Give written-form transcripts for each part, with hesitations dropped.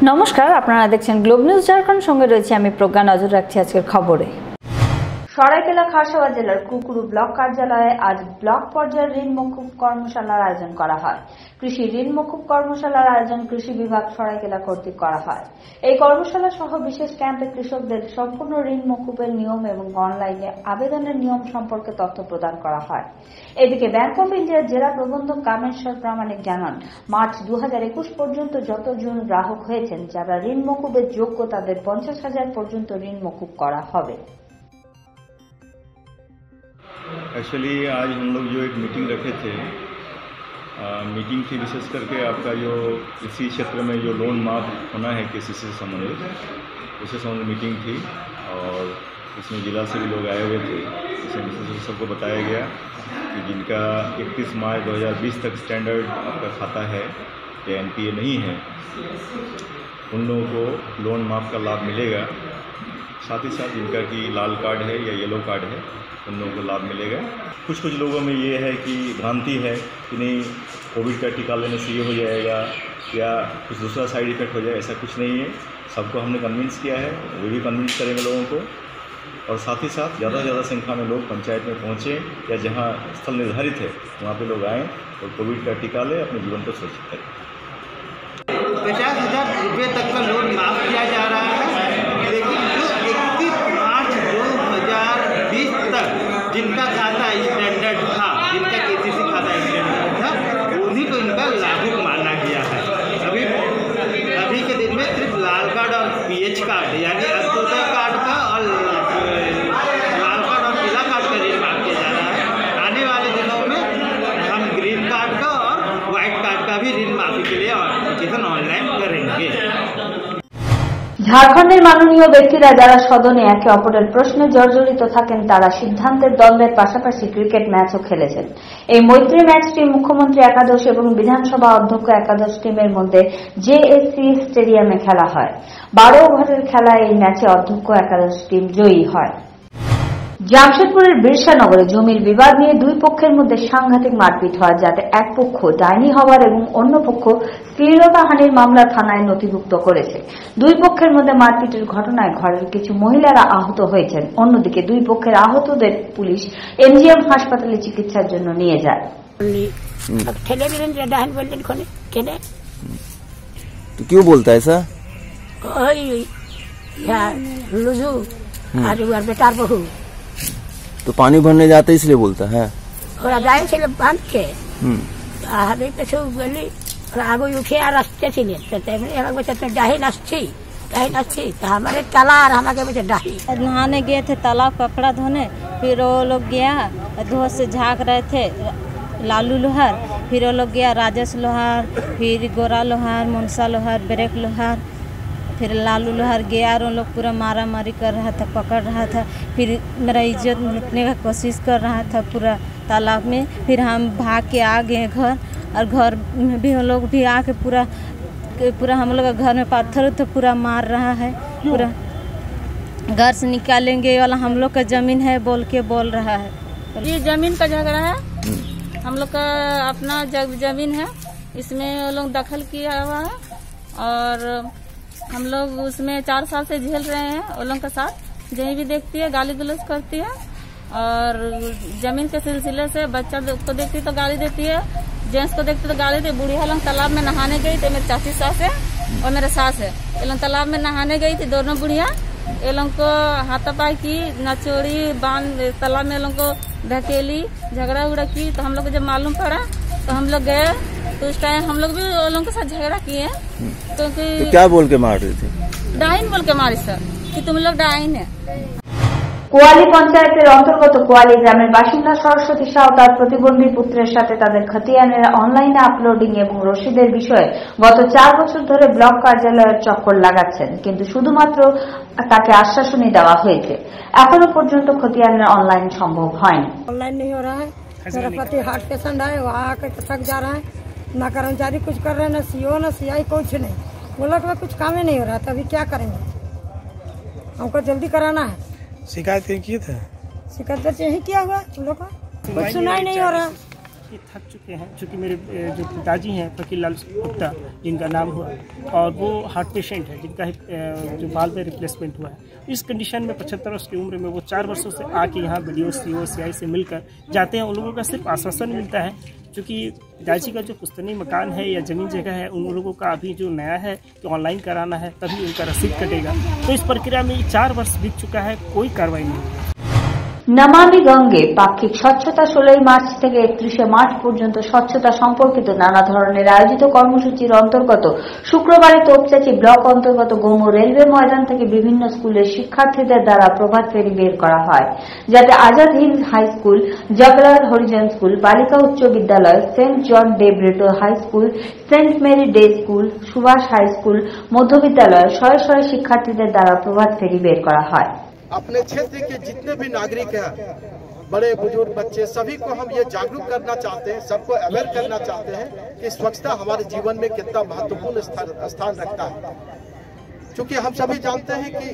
नमस्कार, আপনারা দেখছেন গ্লোব নিউজ ঝাড়খণ্ড। সঙ্গে রয়েছে আমি প্রজ্ঞা। নজর রাখছি আজকের খবরে। সরাইকেলা খারসাওয়া জেলার কুকুরু ব্লক কার্যালয়ে আজ ব্লক পর্যায়ের ঋণ মকুব কর্মশালার আয়োজন করা হয়। কৃষি ঋণ মকুব কর্মশালার আয়োজন কৃষি বিভাগ সরাইকেলা কর্তৃক করা হয়। এই কর্মশালা সহ বিশেষ ক্যাম্পে কৃষকদের সম্পূর্ণ ঋণ মকুবের নিয়ম এবং অনলাইনে আবেদনের নিয়ম সম্পর্কে তথ্য প্রদান করা হয়। এদিকে ব্যাংক অব ইন্ডিয়ার জেলা প্রবন্ধক কামেশ্বর প্রামাণিক জানান, মার্চ 2021 পর্যন্ত যতজন গ্রাহক হয়েছেন যারা ঋণ মকুবের যোগ্য তাদের 50,000 পর্যন্ত ঋণ মকুব করা হবে। एक्चुअली आज हम लोग जो एक मीटिंग रखे थे, मीटिंग थी विशेष करके आपका जो इसी क्षेत्र में जो लोन माफ होना है केसीसी से संबंधित, उससे संबंधित मीटिंग थी और इसमें जिला से भी लोग आए हुए थे। इसमें विशेष रूप से सबको बताया गया कि जिनका 31 मार्च 2020 तक स्टैंडर्ड आपका खाता है या NPA नहीं है, उन लोगों को लोन माफ का लाभ मिलेगा। साथ ही साथ जिनका कि लाल कार्ड है या येलो कार्ड है उन लोगों को लाभ मिलेगा। कुछ लोगों में ये है कि भ्रांति है कि नहीं कोविड का टीका लेने से ये हो जाएगा या कुछ दूसरा साइड इफेक्ट हो जाए, ऐसा कुछ नहीं है। सबको हमने कन्विंस किया है, वो भी कन्विंस करेंगे लोगों को। और साथ ही साथ ज़्यादा से ज़्यादा संख्या में लोग पंचायत में पहुँचें या जहाँ स्थल निर्धारित है वहाँ पे लोग आएँ और कोविड का टीका लें, अपने जीवन को सुरक्षित करें। 50,000 रुपये तक का लोन माफ किया जा रहा है, लेकिन जो 31 मार्च 2020 तक जिनका खाता स्टैंडर्ड था, जिनका केसीसी खाता स्टैंडर्ड था, उन्हीं को इनका लाभुक माना गया है। अभी के दिन में सिर्फ लाल कार्ड और PH कार्ड यानी अंत्योदय कार्ड का और लाल कार्ड और पीला कार्ड का ऋण माफ किया जा रहा है। आने वाले दिनों में हम ग्रीन कार्ड का और व्हाइट कार्ड का भी ऋण माफी के लिए एप्लीकेशन ऑनलाइन करेंगे। ঝাড়খণ্ডের মাননীয় ব্যক্তিরা যারা সদনে একে অপরের প্রশ্নে জর্জরিত থাকেন তারা সিদ্ধান্তের দ্বন্দ্বের পাশাপাশি ক্রিকেট ম্যাচও খেলেছেন। এই মৈত্রী ম্যাচটি মুখ্যমন্ত্রী একাদশ এবং বিধানসভা অধ্যক্ষ একাদশ টিমের মধ্যে JSC স্টেডিয়ামে খেলা হয়। 12 ওভারের খেলায় এই ম্যাচে অধ্যক্ষ একাদশ টিম জয়ী হয়। জামশেদপুরের বিরসানগরে জমির বিবাদ নিয়ে দুই পক্ষের মধ্যে সাংঘাতিক মারপিট হয়, যাতে এক পক্ষ ডাইনি হওয়ার এবং অন্য পক্ষ শ্লীলতাহানির মামলা থানায় নথিভুক্ত করেছে। দুই পক্ষের মধ্যে মারপিটের ঘটনায় ঘরের কিছু মহিলারা আহত হয়েছেন। অন্যদিকে দুই পক্ষের আহতদের পুলিশ MGM হাসপাতালে চিকিৎসার জন্য নিয়ে যায়। क्यों बोलता है ऐसा? बेटार बहू तो पानी भरने जाते इसलिए बोलता है। बांध के गली आगो उठे रास्ते डाही नाची हमारे तालाब हमारे बच्चे डाही नहाने गए थे, तालाब कपड़ा धोने। फिर वो लोग गया धो से झाँक रहे थे लालू लोहार, फिर वो लोग गया राजेश लोहार, फिर गोरा लोहार, मुनसा लोहार, ब्रेक लोहार, फिर लालू लोहार गया और उन लोग पूरा मारा मारी कर रहा था, पकड़ रहा था। फिर मेरा इज्जत लूटने का कोशिश कर रहा था पूरा तालाब में। फिर हम भाग के आ गए घर, और घर में भी हम लोग भी आके पूरा हम लोग का घर में पत्थर तो पूरा मार रहा है। पूरा घर से निकालेंगे वाला हम लोग का जमीन है बोल रहा है। ये जमीन का झगड़ा है, हम लोग का अपना जमीन है, इसमें वो लोग दखल किया हुआ है और हम लोग उसमें 4 साल से झेल रहे हैं। वो लोग के साथ जहीं भी देखती है गाली गलौज करती है और जमीन के सिलसिले से बच्चा को देखती तो गाली देती है, जेंट्स को देखती तो गाली देती। बुढ़िया लोग तालाब में नहाने गई थी, मेरी चाची सास है और मेरे सास है। ये लोग तालाब में नहाने गई थी दोनों बुढ़िया, ये लोग को हाथापाई की, नचोड़ी बांध तालाब में लोग को ढकेली, झगड़ा उगड़ा की। तो हम लोग को जब मालूम पड़ा तो हम लोग गए, तो उस टाइम हम लोग भी लोगों के साथ झगड़ा किए, क्योंकि तो क्या बोल के मार रहे थे? डाइन बोल के मारे सर कि तुम लोग डाइन है। কোয়ালি পঞ্চায়েতের অন্তর্গত কোয়ালি গ্রামের বাসিন্দা সরস্বতী সাউ তার প্রতিবন্ধী পুত্রের সাথে তাদের খতিয়ানের অনলাইনে আপলোডিং এবং রসিদের বিষয়ে গত 4 বছর ধরে ব্লক কার্যালয়ের চক্কর লাগাচ্ছেন, কিন্তু শুধুমাত্র তাকে আশ্বাসনী দেওয়া হয়েছে। এখনো পর্যন্ত খতিয়ানের অনলাইন সম্ভব হয়নি। ऑनलाइन नहीं हो रहा है। मेरा पति हार्ट पेशेंट है, वहाँ आकर थक जा रहा है, ना कर्मचारी कुछ कर रहे हैं, ना CO ना CI कुछ नहीं। बोला कि कुछ काम ही नहीं हो रहा है, तो अभी क्या करेंगे? हमको जल्दी कराना है। शिकायत की थे? शिकायत यही किया हुआ हम लोग का, कुछ सुनाई नहीं हो रहा। के थक चुके हैं, चूँकि मेरे जो पिताजी हैं फकीर लाल गुप्ता जिनका नाम हुआ, और वो हार्ट पेशेंट है जिनका जो बाल में रिप्लेसमेंट हुआ है। इस कंडीशन में 75 वर्ष की उम्र में वो 4 वर्षों से आके यहाँ BDO CO CI से मिलकर जाते हैं। उन लोगों का सिर्फ आश्वासन मिलता है, क्योंकि पिताजी का जो पुश्तैनी मकान है या ज़मीन जगह है, उन लोगों का अभी जो नया है कि ऑनलाइन कराना है तभी उनका रसीद कटेगा। तो इस प्रक्रिया में 4 वर्ष बीत चुका है, कोई कार्रवाई नहीं हुई। নমামি গঙ্গে পাক্ষিক স্বচ্ছতা 16 মার্চ থেকে 31 মার্চ পর্যন্ত স্বচ্ছতা সম্পর্কিত নানা ধরনের আয়োজিত কর্মসূচির অন্তর্গত শুক্রবারে তোপচাঁচি ব্লক অন্তর্গত গোমো রেলওয়ে ময়দান থেকে বিভিন্ন স্কুলের শিক্ষার্থীদের দ্বারা প্রভাত ফেরি বের করা হয়, যাতে Azad Hind high school, Jaglal Harijan school, বালিকা উচ্চ বিদ্যালয়, saint John de Britto high school, saint Mary de school, Subhas high school, মধ্য বিদ্যালয় শয়ে শয়ে শিক্ষার্থীদের দ্বারা প্রভাত ফেরি বের করা হয়। अपने क्षेत्र के जितने भी नागरिक हैं, बड़े बुजुर्ग बच्चे, सभी को हम ये जागरूक करना चाहते हैं, सबको अवेयर करना चाहते हैं कि स्वच्छता हमारे जीवन में कितना महत्वपूर्ण स्थान रखता है। क्योंकि हम सभी जानते हैं कि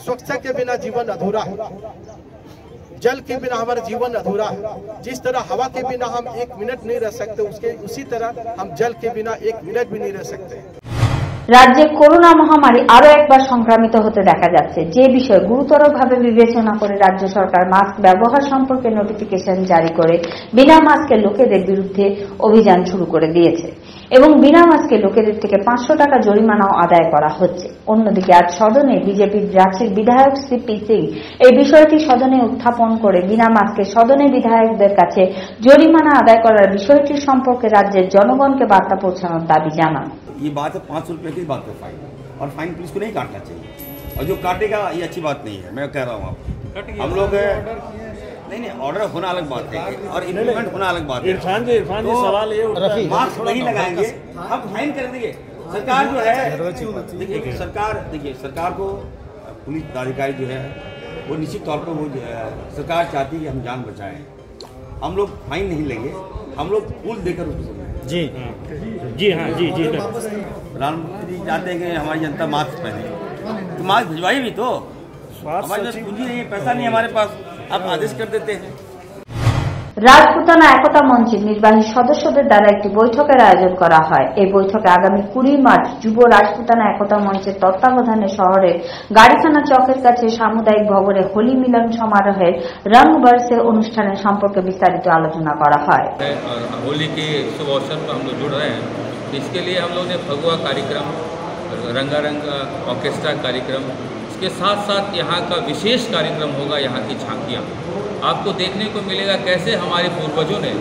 स्वच्छता के बिना जीवन अधूरा है, जल के बिना हमारा जीवन अधूरा है। जिस तरह हवा के बिना हम 1 मिनट नहीं रह सकते, उसी तरह हम जल के बिना 1 मिनट भी नहीं रह सकते। রাজ্যে করোনা মহামারী আরো একবার সংক্রামিত হতে দেখা যাচ্ছে, যে বিষয়ে গুরুতরভাবে বিবেচনা করে রাজ্য সরকার মাস্ক ব্যবহার সম্পর্কে নোটিফিকেশন জারি করে বিনা মাস্কের লোকেদের বিরুদ্ধে অভিযান শুরু করে দিয়েছে এবং বিনা মাস্কের লোকেদের থেকে 500 টাকা জরিমানাও আদায় করা হচ্ছে। অন্যদিকে আজ সদনে বিজেপির রাঁচির বিধায়ক সিপি সিং এই বিষয়টি সদনে উত্থাপন করে বিনা মাস্কে সদনে বিধায়কদের কাছে জরিমানা আদায় করার বিষয়টির সম্পর্কে রাজ্যের জনগণকে বার্তা পৌঁছানোর দাবি জানান। ये बात है 500 रुपये की बात है फाइन, और फाइन पुलिस को नहीं काटना चाहिए, और जो काटेगा ये अच्छी बात नहीं है। मैं कह रहा हूँ आपको, हम लोग नहीं ऑर्डर होना अलग बात है और इम्प्लीमेंट होना अलग बात है। इरफान जी सवाल ये मास्क नहीं लगाएंगे हम फाइन कर देंगे। सरकार जो है देखिए सरकार को पुलिस अधिकारी जो है वो निश्चित तौर पर वो सरकार चाहती है कि हम जान बचाएं। हम लोग फाइन नहीं लेंगे, हम लोग फूल देकर उसको जी हाँ जी प्रधानमंत्री चाहते हैं कि हमारी जनता मास्क पहने, तो मास्क भिजवाई भी तो हमारे पास पूंजी नहीं है, पैसा नहीं हमारे पास, आप आदेश कर देते हैं। রাজপুতানা একতা মঞ্চের নির্বাহী সদস্যদের দ্বারা একটি বৈঠকের আয়োজন করা হয়। এই বৈঠকে আগামী 20 মার্চ যুব রাজপুতানা একতা মঞ্চের তত্ত্বাবধানে শহরের গাড়িখানা চকের কাছে সামুদায়িক ভবনে হোলি মিলন সমারোহের রং বরসে অনুষ্ঠানের সম্পর্কে বিস্তারিত আলোচনা করা হয়। होली के शुभ अवसर पर हम लोग जुड़ रहे हैं, इसके लिए हम लोग ने फगुआ कार्यक्रम, रंगारंग ऑर्केस्ट्रा कार्यक्रम, इसके साथ साथ यहाँ का विशेष कार्यक्रम होगा, यहाँ की झांकियाँ आपको देखने को मिलेगा कैसे हमारे पूर्वजों ने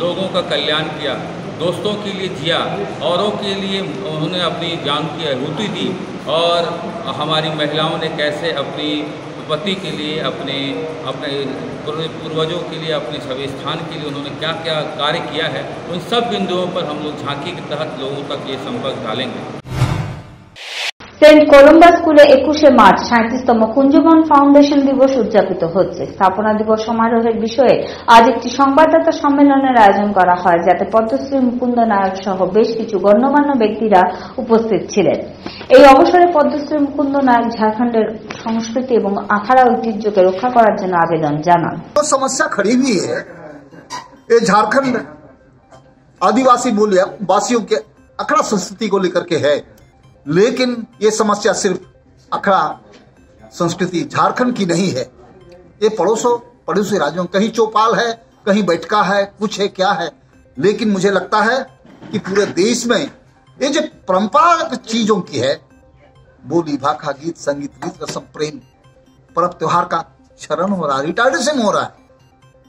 लोगों का कल्याण किया, दोस्तों के लिए जिया, औरों के लिए उन्होंने अपनी जान की आहुति दी, और हमारी महिलाओं ने कैसे अपनी पति के लिए अपने पूर्वजों के लिए अपने सभी स्थान के लिए उन्होंने क्या क्या कार्य किया है, उन सब बिंदुओं पर हम लोग झांकी के तहत लोगों तक ये संपर्क डालेंगे। সেন্ট কলম্বাস স্কুলে 21 মার্চ 37তম কুঞ্জবন ফাউন্ডেশন দিবস উদযাপিত হচ্ছে। স্থাপনা দিবস সমারোহের বিষয়ে আজ একটি সংবাদদাতা সম্মেলনের আয়োজন করা হয়, যাতে পদ্মশ্রী মুকুন্দ নায়ক সহ বেশ কিছু গণ্যমান্য ব্যক্তিরা উপস্থিত ছিলেন। এই অবসরে পদ্মশ্রী মুকুন্দ নায়ক ঝাড়খণ্ডের সংস্কৃতি এবং আখাড়া ঐতিহ্যকে রক্ষা করার জন্য আবেদন জানান। সমস্যা खड़ी हुई है, ये झारखंड आदिवासी मूल वासियों के अखड़ा संस्कृति को लेकर के है, लेकिन ये समस्या सिर्फ अखड़ा संस्कृति झारखंड की नहीं है, ये पड़ोसी राज्यों, कहीं चौपाल है, कहीं बैठका है, कुछ है क्या है, लेकिन मुझे लगता है कि पूरे देश में ये जो परंपरागत चीजों की है, बोली भाखा, गीत संगीत, रीत रस्म, प्रेम, पर्व त्योहार का क्षरण हो रहा है, रिटार्डेशन हो रहा है।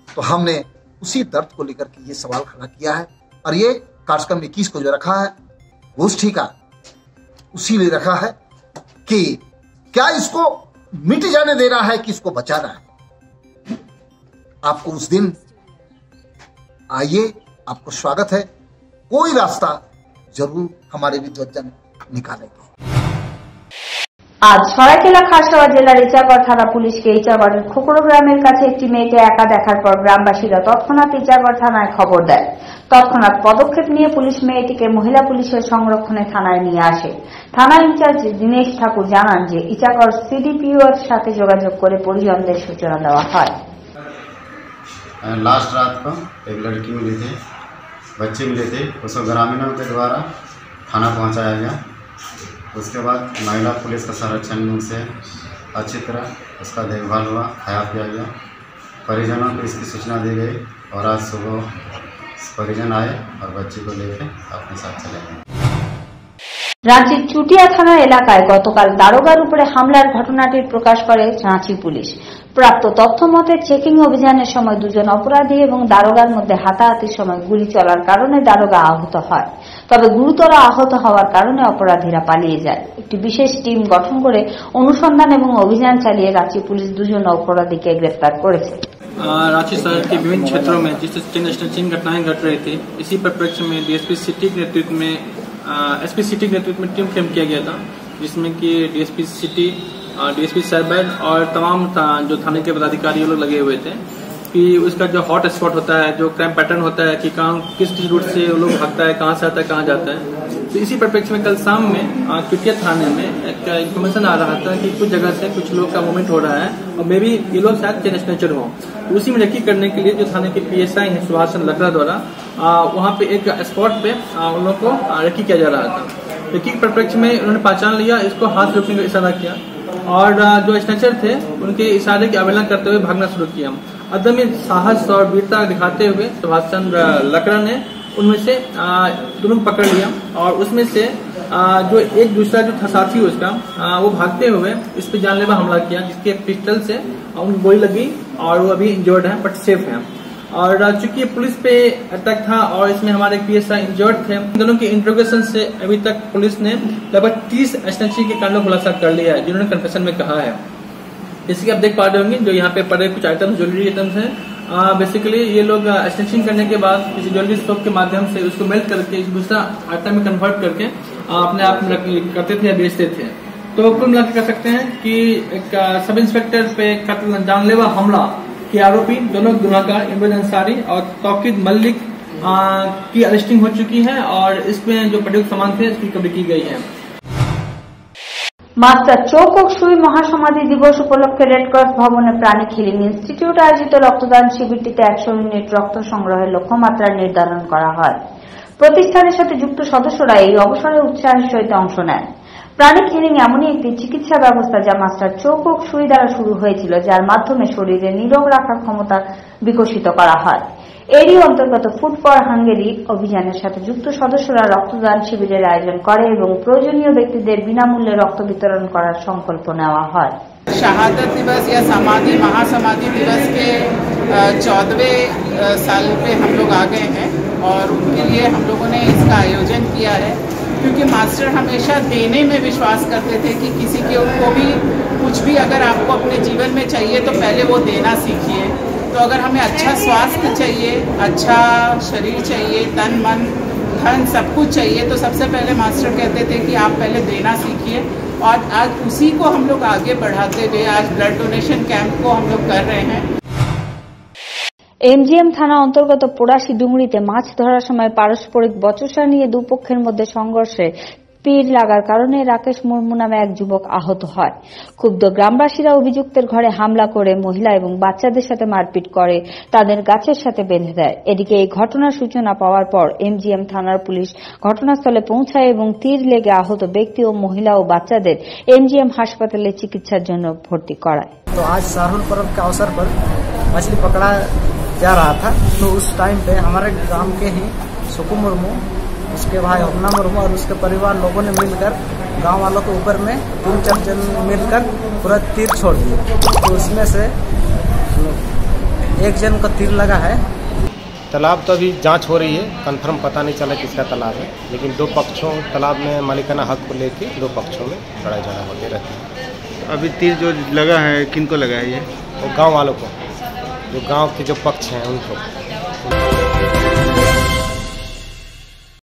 तो हमने उसी दर्द को लेकर के ये सवाल खड़ा किया है, और ये कार्यक्रम 21 को जो रखा है गोष्ठी का, उसी लिए रखा है कि क्या इसको मिट जाने देना है कि इसको बचाना है। आपको उस दिन आइए, आपको स्वागत है, कोई रास्ता जरूर हमारे विद्वज्जन निकालेंगे। আজ সরাইকেলা খারসাওয়া জেলার ইচাগড় থানা পুলিশকে ইচাগড়ের খোকড়ো গ্রামের কাছে একটি মেয়েকে একা দেখার পর গ্রামবাসীরা তৎক্ষণাৎ ইচাগড় থানায় খবর দেয়। তৎক্ষণাৎ পদক্ষেপ নিয়ে পুলিশ মেয়েটিকে মহিলা পুলিশের সংরক্ষণে থানায় নিয়ে আসে। থানা ইনচার্জ দীনেশ ঠাকুর জানান যে ইচাগড় সিডিপিও এর সাথে যোগাযোগ করে পরিজনদের সূচনা দেওয়া হয়। लास्ट रात को एक लड़की मिली थी, बच्चे मिले थे, उसको ग्रामीणों के द्वारा थाना पहुंचाया गया। उसके बाद महिला पुलिस का संरक्षण से अच्छी तरह उसका देखभाल हुआ, खाया पिया गया। परिजनों को इसकी सूचना दी गई और आज सुबह परिजन आए और बच्ची को लेकर अपने साथ चले गए। রাঁচির চুটিয়া থানা এলাকায় গতকাল দারোগার উপরে হামলার ঘটনাটির প্রকাশ করে রাঁচি পুলিশ। প্রাপ্ত তথ্য মতে চেকিং অভিযানের সময় দুজন অপরাধী এবং দারোগার মধ্যে হাতাহাতির সময় গুলি চলার কারণে দারোগা আহত হয়। তবে গুরুতর আহত হওয়ার কারণে অপরাধীরা পালিয়ে যায়। একটি বিশেষ টিম গঠন করে অনুসন্ধান এবং অভিযান চালিয়ে রাঁচি পুলিশ দুজন অপরাধীকে গ্রেফতার করেছে। रांची शहर के विभिन्न क्षेत्रों में जिस स्नैचिंग घटनाएं घट रही थी, इसी परिप्रेक्ष्य में डीएसपी सिटी के नेतृत्व में एसपी सिटी के नेतृत्व में टीम फॉर्म किया गया था, जिसमें कि डीएसपी सिटी, डीएसपी साइबर और तमाम जो थाने के पदाधिकारी लोग लगे हुए थे कि उसका जो हॉट स्पॉट होता है, जो क्राइम पैटर्न होता है कि कहाँ किस रूट से वो लोग भागता है, कहाँ से आता है, कहाँ जाता है। तो इसी परिप्रेक्ष्य में कल शाम में चुटिया थाने में एक इन्फॉर्मेशन आ रहा था कि कुछ जगह से कुछ लोग का मूवमेंट हो रहा है और मे बी ये लोग शायद चेन स्नेचर हो। तो उसी में रेकी करने के लिए जो थाने के PSI हैं सुभाष चंद्र लकड़ा द्वारा वहाँ पे एक स्पॉट पे उन लोगों को रेकी किया जा रहा था। रेकी के परिप्रेक्ष्य में उन्होंने पहचान लिया, इसको हाथ रोकने का इशारा किया और जो स्नेचर थे उनके इशारे की अवहेलना करते हुए भागना शुरू किया। अदम्य साहस और वीरता दिखाते हुए सुभाष चंद्र लकड़ा ने उनमें से दोनों को पकड़ लिया और उसमें से जो एक दूसरा जो था साथी उसका वो भागते हुए इस पे जानलेवा हमला किया, जिसके पिस्टल से उनको गोली लगी और वो अभी इंजर्ड है बट सेफ है। और चूंकि पुलिस पे अटैक था और इसमें हमारे PSI इंजर्ड थे, दोनों के इंट्रोगेशन से अभी तक पुलिस ने लगभग 30 स्नैचिंग के कांडों खुलासा कर लिया है, जिन्होंने कन्फेशन में कहा है। जैसे कि आप देख पा रहे होंगे जो यहाँ पे पड़े कुछ आइटम्स, ज्वेलरी आइटम्स हैं, बेसिकली ये लोग स्टिचिंग करने के बाद किसी ज्वेलरी शॉप के माध्यम से उसको मेल्ट करके दूसरा आइटम में कन्वर्ट करके अपने आप में करते थे या बेचते थे। तो कुल मिलाकर कह सकते हैं कि एक सब इंस्पेक्टर पे कत्ल जानलेवा हमला के आरोपी दोनों गुनाहगार इमरान अंसारी और तौकीद मलिक की अरेस्टिंग हो चुकी है और इसमें जो प्रयुक्त सामान थे इसकी रिकवरी की गई है। মাস্টার চৌকক সুই মহাসমাধি দিবস উপলক্ষে রেডক্রস ভবনে প্রাণিক হিলিং ইনস্টিটিউট আয়োজিত রক্তদান শিবিরটিতে 100 ইউনিট রক্ত সংগ্রহের লক্ষ্যমাত্রা নির্ধারণ করা হয়। প্রতিষ্ঠানের সাথে যুক্ত সদস্যরা এই অবসরে উৎসাহের সহিত অংশ নেন। প্রাণিক হিলিং এমনই একটি চিকিৎসা ব্যবস্থা যা মাস্টার চৌকক সুই দ্বারা শুরু হয়েছিল, যার মাধ্যমে শরীরে নিরোগ রাখার ক্ষমতা বিকশিত করা হয়। এরই অন্তর্গত ফুড ফর হাঙ্গেরি অভিযানের সাথে যুক্ত সদস্যরা রক্তদান শিবিরের আয়োজন করে এবং প্রয়োজনীয় ব্যক্তিদের বিনামূল্যে রক্ত বিতরণ করার সংকল্প নেওয়া হয়। शहादत दिवस या समाधि महासमाधि दिवस के 14वें साल पे हम लोग आ गए हैं और उनके लिए हम लोगों ने इसका आयोजन किया है, क्योंकि मास्टर हमेशा देने में विश्वास करते थे कि किसी को भी कुछ भी अगर आपको अपने जीवन में चाहिए तो पहले वो देना सीखिए। तो अगर हमें अच्छा स्वास्थ्य चाहिए, अच्छा शरीर चाहिए, तन मन धन सब कुछ चाहिए, तो सबसे पहले मास्टर कहते थे कि आप पहले देना सीखिए। और आज उसी को हम लोग आगे बढ़ाते हुए आज ब्लड डोनेशन कैंप को हम लोग कर रहे हैं। এমজিএম থানা অন্তর্গত পোড়াশি ডুংরিতে মাছ ধরার সময় পারস্পরিক বচসা নিয়ে দুপক্ষের মধ্যে সংঘর্ষে তীর লাগার কারণে রাকেশ মুর্মু নামে এক যুবক আহত হয়। ক্ষুব্ধ গ্রামবাসীরা অভিযুক্তের ঘরে হামলা করে মহিলা এবং বাচ্চাদের সাথে মারপিট করে তাদের গাছের সাথে বেঁধে দেয়। এদিকে এই ঘটনার সূচনা পাওয়ার পর এমজিএম থানার পুলিশ ঘটনাস্থলে পৌঁছায় এবং তীর লেগে আহত ব্যক্তি ও মহিলা ও বাচ্চাদের এমজিএম হাসপাতালে চিকিৎসার জন্য ভর্তি করায়। तो आज साहुल पर्व के अवसर पर मछली पकड़ा जा रहा था, तो उस टाइम पे हमारे गांव के ही सुकू मुर्मू, उसके भाई अपना मुर्मू और उसके परिवार लोगों ने मिलकर गांव वालों के ऊपर में 3-4 जन मिलकर पूरा तीर छोड़ दिए। तो उसमें से एक जन को तीर लगा है। तालाब तो अभी जांच हो रही है, कंफर्म पता नहीं चला किसका तालाब है, लेकिन दो पक्षों तालाब में मालिकाना हक को लेके दो पक्षों में लड़ाई झगड़ा होती रहती है। अभी तीर जो लगा है किनको लगा है? ये वो गाँव वालों को, जो गाँव के जो पक्ष हैं उनको।